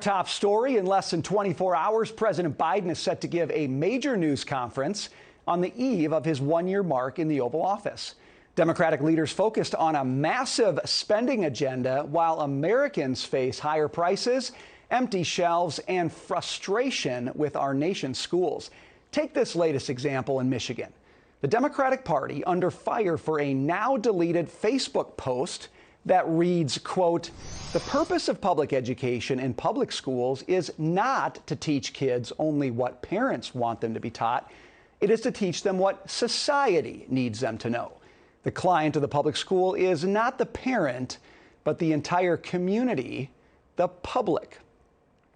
Top story: in less than 24 hours, President Biden is set to give a major news conference on the eve of his one-year mark in the Oval Office. Democratic leaders focused on a massive spending agenda while Americans face higher prices, empty shelves, and frustration with our nation's schools. Take this latest example in Michigan. The Democratic Party under fire for a now deleted Facebook post that reads, quote, "The purpose of public education in public schools is not to teach kids only what parents want them to be taught. It is to teach them what society needs them to know. The client of the public school is not the parent, but the entire community, the public."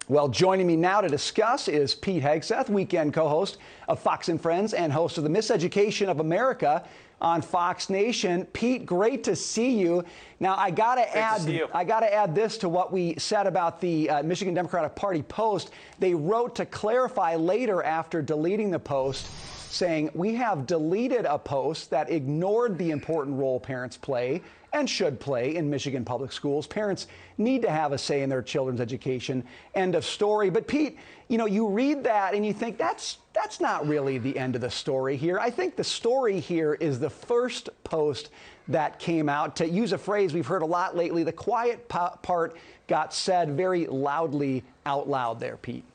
Well, joining me now to discuss is Pete Hegseth, weekend co-host of Fox and Friends and host of the Miseducation of America on Fox Nation. Pete, great to see you. Now, I gotta add this to what we said about the Michigan Democratic Party post. They wrote to clarify later after deleting the post, saying, "We have deleted a post that ignored the important role parents play and should play in Michigan public schools. Parents need to have a say in their children's education." End of story. But Pete, you know, you read that and you think that's not really the end of the story here. I think the story here is the first post that came out. To use a phrase we've heard a lot lately, the quiet part got said very loudly out loud there, Pete.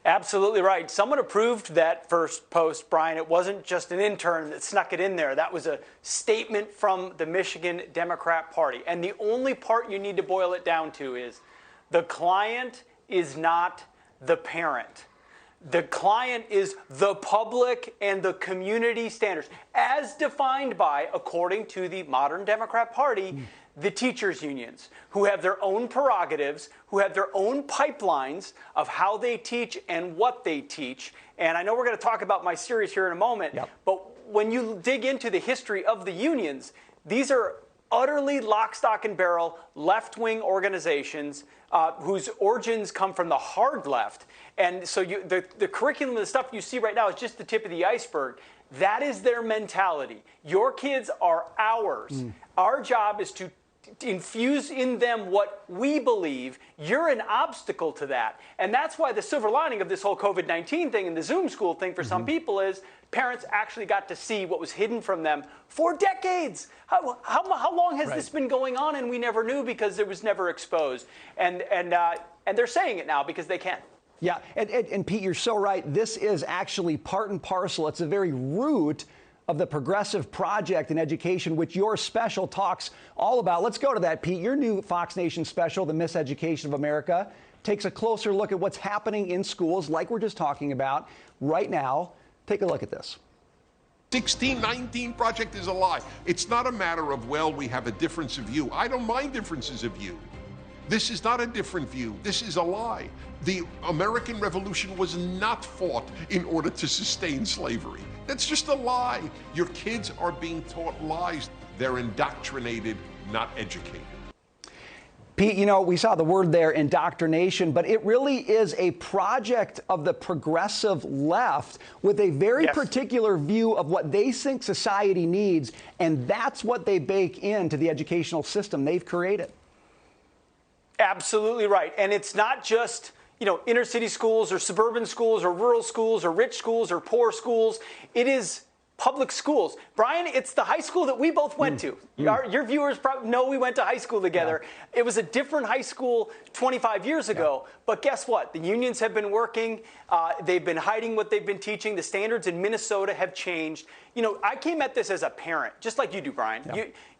Absolutely right. Someone approved that first post, Brian. It wasn't just an intern that snuck it in there. That was a statement from the Michigan Democrat Party. And the only part you need to boil it down to is the client is not the parent. The client is the public and the community standards, as defined by, according to the modern Democrat Party, the teachers' unions, who have their own prerogatives, who have their own pipelines of how they teach and what they teach. And I know we're going to talk about my series here in a moment, but when you dig into the history of the unions, these are utterly lock, stock, and barrel left-wing organizations whose origins come from the hard left. And so the curriculum, the stuff you see right now is just the tip of the iceberg. That is their mentality. Your kids are ours. Our job is to infuse in them what we believe. You're an obstacle to that. And that's why the silver lining of this whole COVID-19 thing and the Zoom school thing for some people is parents actually got to see what was hidden from them for decades. How long has this been going on and we never knew because it was never exposed? And they're saying it now because they can. Yeah, and Pete, you're so right. This is actually part and parcel. It's the very root of the progressive project in education, which your special talks all about. Let's go to that, Pete. Your new Fox Nation special, The Miseducation of America, takes a closer look at what's happening in schools, like we're just talking about right now. Take a look at this. 1619 project is a lie. It's not a matter of, well, we have a difference of view. I don't mind differences of view. This is not a different view. This is a lie. The American Revolution was not fought in order to sustain slavery. That's just a lie. Your kids are being taught lies. They're indoctrinated, not educated. Pete, you know, we saw the word there, indoctrination, but it really is a project of the progressive left with a very particular view of what they think society needs, and that's what they bake into the educational system they've created. Absolutely right. And it's not just, you know, inner city schools or suburban schools or rural schools or rich schools or poor schools. It is public schools. Brian, it's the high school that we both went to. Your viewers probably know we went to high school together. It was a different high school 25 years ago. But guess what? The unions have been working. They've been hiding what they've been teaching. The standards in Minnesota have changed. You know, I came at this as a parent, just like you do, Brian.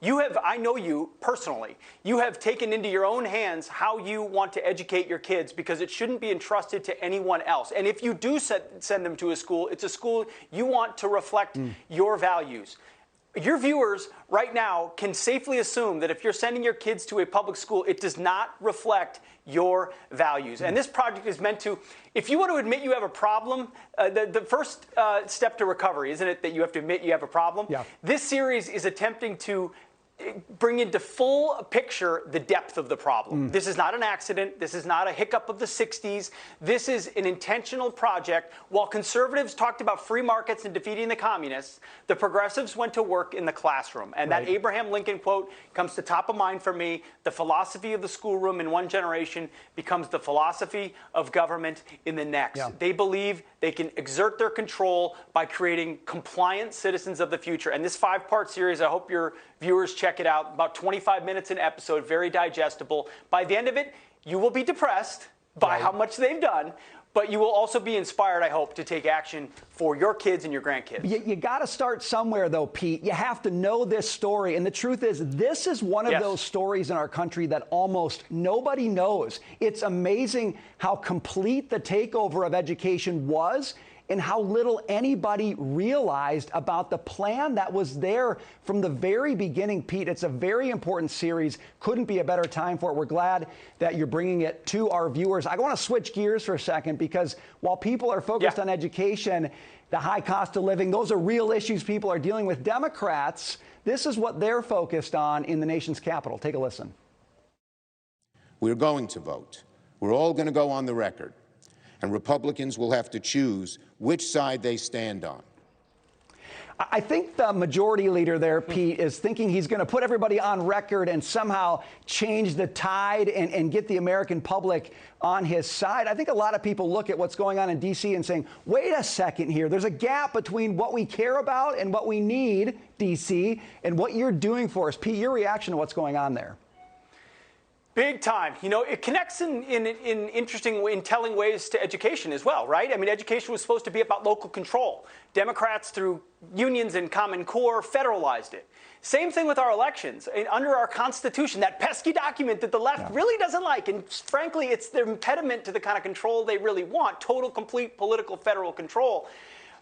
You have, I know you personally, you have taken into your own hands how you want to educate your kids because it shouldn't be entrusted to anyone else. And if you do send them to a school, it's a school you want to reflect your values. Your viewers right now can safely assume that if you're sending your kids to a public school, it does not reflect your values. And this project is meant to, if you want to admit you have a problem, the first step to recovery, isn't it, that you have to admit you have a problem? This series is attempting to bring into full picture the depth of the problem. This is not an accident. This is not a hiccup of the 60s. This is an intentional project. While conservatives talked about free markets and defeating the communists, the progressives went to work in the classroom. And that Abraham Lincoln quote comes to top of mind for me. The philosophy of the schoolroom in one generation becomes the philosophy of government in the next. Yeah. They believe they can exert their control by creating compliant citizens of the future. And this 5-part series, I hope your viewers check it out. About 25 minutes an episode, very digestible. By the end of it, you will be depressed by how much they've done, but you will also be inspired, I hope, to take action for your kids and your grandkids. You got to start somewhere, though, Pete. You have to know this story. And the truth is, this is one of those stories in our country that almost nobody knows. It's amazing how complete the takeover of education was and how little anybody realized about the plan that was there from the very beginning, Pete. It's a very important series. Couldn't be a better time for it. We're glad that you're bringing it to our viewers. I want to switch gears for a second because while people are focused on education, the high cost of living, those are real issues people are dealing with. Democrats, this is what they're focused on in the nation's capital. Take a listen. We're going to vote. We're all going to go on the record. And Republicans will have to choose which side they stand on. I think the majority leader there, Pete, is thinking he's going to put everybody on record and somehow change the tide and get the American public on his side. I think a lot of people look at what's going on in D.C. and saying, wait a second here. There's a gap between what we care about and what we need, D.C., and what you're doing for us. Pete, your reaction to what's going on there? Big time. You know, it connects in interesting, in telling ways to education as well, right? I mean, education was supposed to be about local control. Democrats, through unions and Common Core, federalized it. Same thing with our elections. Under our Constitution, that pesky document that the left really doesn't like, and frankly, it's the impediment to the kind of control they really want, total, complete political federal control,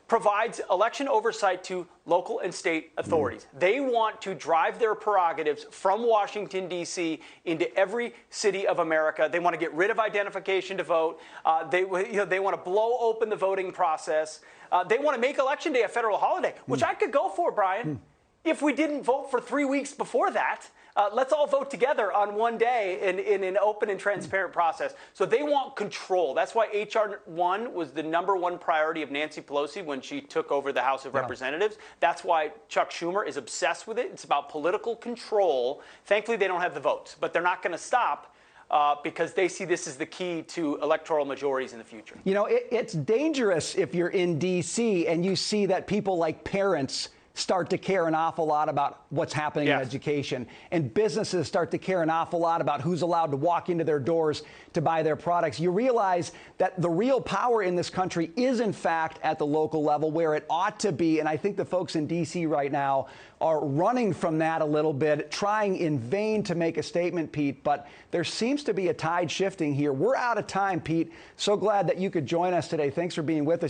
provides election oversight to local and state authorities. They want to drive their prerogatives from Washington, D.C. into every city of America. They want to get rid of identification to vote. They want to blow open the voting process. They want to make Election Day a federal holiday, which I could go for, Brian, if we didn't vote for 3 weeks before that. Let's all vote together on one day in an open and transparent process. So they want control. That's why H.R. 1 was the #1 priority of Nancy Pelosi when she took over the House of Representatives. That's why Chuck Schumer is obsessed with it. It's about political control. Thankfully, they don't have the votes, but they're not going to stop because they see this as the key to electoral majorities in the future. You know, it's dangerous if you're in D.C. and you see that people like parents start to care an awful lot about what's happening in education, and businesses start to care an awful lot about who's allowed to walk into their doors to buy their products. You realize that the real power in this country is, in fact, at the local level where it ought to be. And I think the folks in D.C. right now are running from that a little bit, trying in vain to make a statement, Pete. But there seems to be a tide shifting here. We're out of time, Pete. So glad that you could join us today. Thanks for being with us.